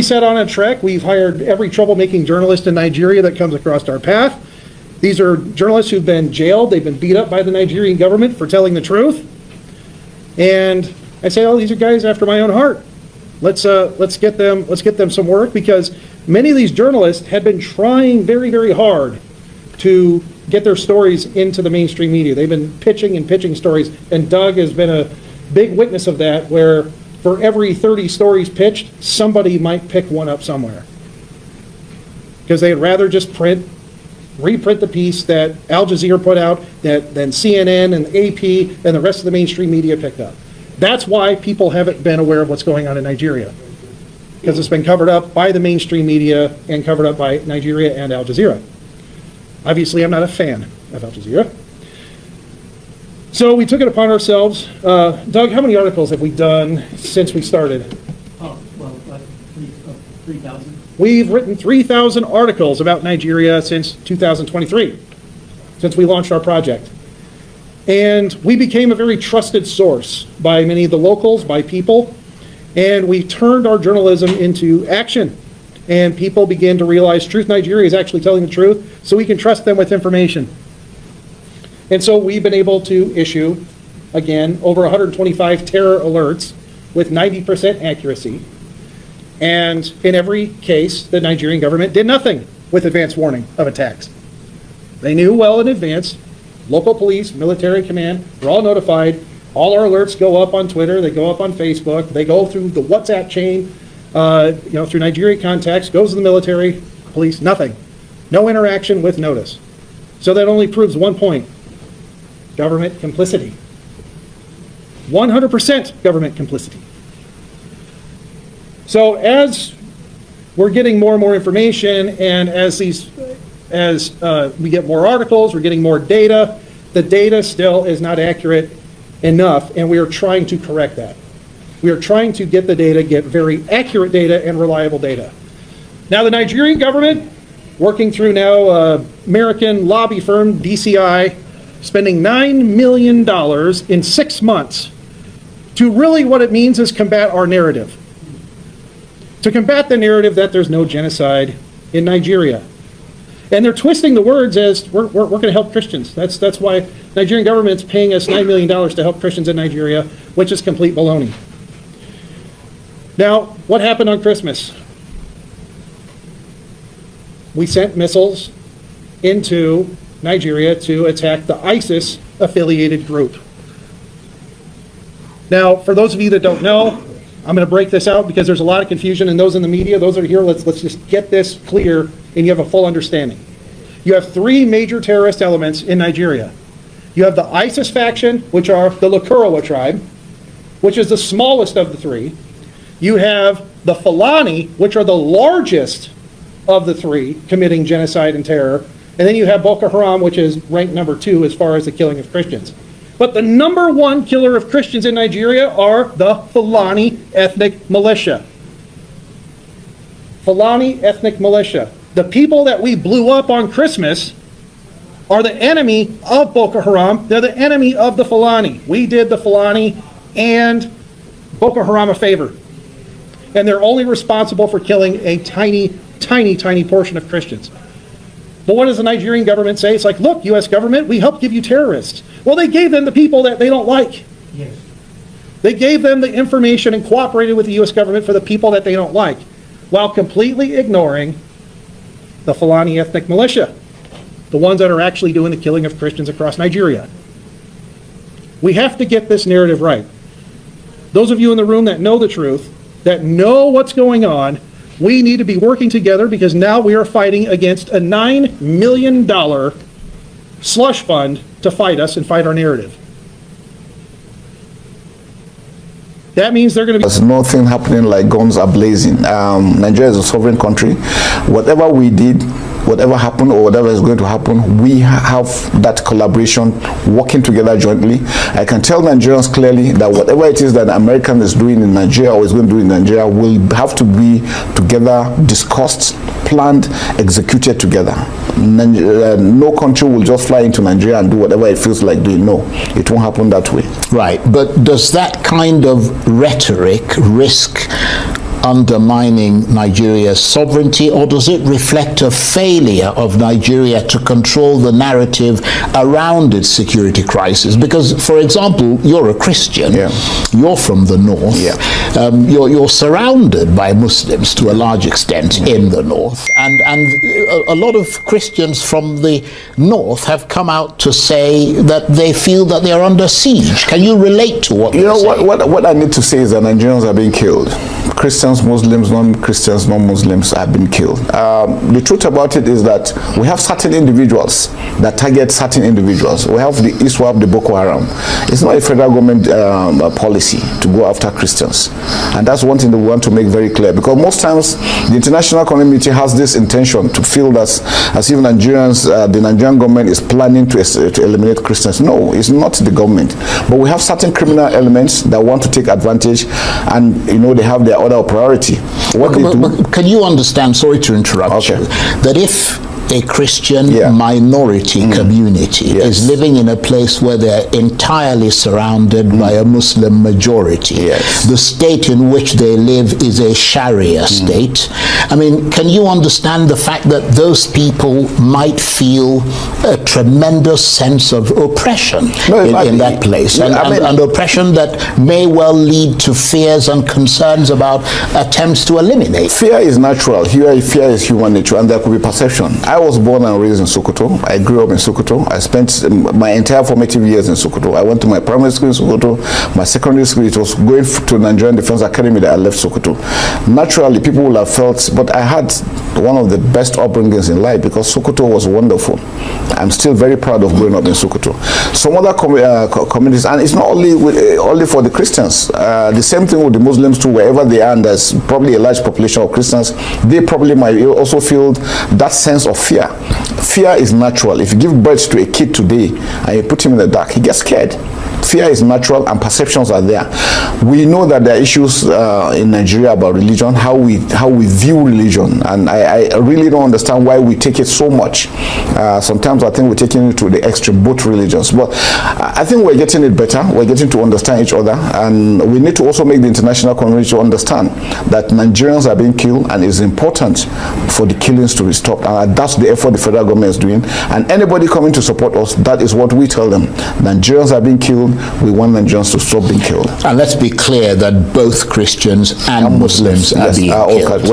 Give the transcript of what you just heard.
set on a trek. We've hired every troublemaking journalist in Nigeria that comes across our path. These are journalists who've been jailed. They've been beat up by the Nigerian government for telling the truth. And I say, oh, these are guys after my own heart. Let's get them some work, because many of these journalists had been trying very, very hard to get their stories into the mainstream media. They've been pitching stories, and Doug has been a big witness of that, where for every 30 stories pitched, somebody might pick one up somewhere. Because they'd rather just reprint the piece that Al Jazeera put out than CNN and AP and the rest of the mainstream media picked up. That's why people haven't been aware of what's going on in Nigeria, because it's been covered up by the mainstream media and covered up by Nigeria and Al Jazeera. Obviously, I'm not a fan of Al Jazeera. So we took it upon ourselves. Doug, how many articles have we done since we started? Oh, well, 3,000. We've written 3,000 articles about Nigeria since 2023, since we launched our project. And we became a very trusted source by many of the locals, by people, and we turned our journalism into action. And people began to realize Truth Nigeria is actually telling the truth, so we can trust them with information. And so we've been able to issue, again, over 125 terror alerts with 90% accuracy. And in every case, the Nigerian government did nothing with advance warning of attacks. They knew well in advance. Local police, military command, we're all notified. All our alerts go up on Twitter, they go up on Facebook, they go through the WhatsApp chain, through Nigeria contacts, goes to the military, police, nothing. No interaction with notice. So that only proves one point: government complicity. 100% government complicity. So as we're getting more and more information, and as we get more articles, we're getting more data, the data still is not accurate enough, and we are trying to correct that. We are trying to get the data, get very accurate data and reliable data. Now the Nigerian government, working through now American lobby firm DCI, spending $9 million in 6 months to really what it means is combat our narrative. To combat the narrative that there's no genocide in Nigeria. And they're twisting the words as we're going to help Christians. That's why the Nigerian government's paying us $9 million to help Christians in Nigeria, which is complete baloney. Now, what happened on Christmas? We sent missiles into Nigeria to attack the ISIS-affiliated group. Now, for those of you that don't know, I'm going to break this out because there's a lot of confusion, and those in the media, those that are here, let's just get this clear and you have a full understanding. You have 3 major terrorist elements in Nigeria. You have the ISIS faction, which are the Lakurawa tribe, which is the smallest of the 3. You have the Fulani, which are the largest of the 3, committing genocide and terror. And then you have Boko Haram, which is ranked number 2 as far as the killing of Christians. But the number 1 killer of Christians in Nigeria are the Fulani ethnic militia. Fulani ethnic militia. The people that we blew up on Christmas are the enemy of Boko Haram. They're the enemy of the Fulani. We did the Fulani and Boko Haram a favor. And they're only responsible for killing a tiny, tiny, tiny portion of Christians. But what does the Nigerian government say? It's like, look, U.S. government, we helped give you terrorists. Well, they gave them the people that they don't like. Yes. They gave them the information and cooperated with the U.S. government for the people that they don't like, while completely ignoring the Fulani ethnic militia, the ones that are actually doing the killing of Christians across Nigeria. We have to get this narrative right. Those of you in the room that know the truth, that know what's going on, we need to be working together, because now we are fighting against a $9 million slush fund to fight us and fight our narrative. That means they're going to be... There's nothing happening like guns are blazing. Nigeria is a sovereign country. Whatever we did, whatever happened or whatever is going to happen, we have that collaboration, working together jointly. I can tell Nigerians clearly that whatever it is that American is doing in Nigeria or is going to do in Nigeria will have to be together, discussed, planned, executed together. No country will just fly into Nigeria and do whatever it feels like doing. No, it won't happen that way. Right, but does that kind of rhetoric risk undermining Nigeria's sovereignty, or does it reflect a failure of Nigeria to control the narrative around its security crisis? Because, for example, you're a Christian, you're from the north, you're surrounded by Muslims to a large extent in the north, and a lot of Christians from the north have come out to say that they feel that they're under siege. Can you relate to what they're saying? What I need to say is that Nigerians are being killed. Christians, Muslims, non-Christians, non-Muslims have been killed. The truth about it is that we have certain individuals that target certain individuals. We have the ISWAP, the Boko Haram. It's not a federal government policy to go after Christians. And that's one thing that we want to make very clear, because most times the international community has this intention to feel that as if Nigerians, the Nigerian government is planning to eliminate Christians. No, it's not the government. But we have certain criminal elements that want to take advantage, and they have their order of priority. But can you understand, sorry to interrupt you, that if a Christian minority community is living in a place where they're entirely surrounded by a Muslim majority, the state in which they live is a Sharia state, I mean, can you understand the fact that those people might feel a tremendous sense of oppression in that place, and oppression that may well lead to fears and concerns about attempts to eliminate? Fear is natural. Fear is human nature, and there could be perception. I was born and raised in Sokoto. I grew up in Sokoto. I spent my entire formative years in Sokoto. I went to my primary school in Sokoto. My secondary school, it was going to Nigerian Defense Academy that I left Sokoto. Naturally, people will have felt, but I had one of the best upbringings in life because Sokoto was wonderful. I'm still very proud of growing up in Sokoto. Some other communities, and it's not only for the Christians. The same thing with the Muslims too. Wherever they are, and there's probably a large population of Christians, they probably might also feel that sense of fear. Fear is natural. If you give birth to a kid today and you put him in the dark, he gets scared. Fear is natural, and perceptions are there. We know that there are issues in Nigeria about religion, how we view religion, and I really don't understand why we take it so much. Sometimes I think we're taking it to the extreme, both religions. But I think we're getting it better. We're getting to understand each other, and we need to also make the international community to understand that Nigerians are being killed, and it's important for the killings to be stopped. And that's the effort the federal government is doing. And anybody coming to support us, that is what we tell them. Nigerians are being killed. We want Nigerians to stop being killed. And let's be clear that both Christians and Muslims are being killed.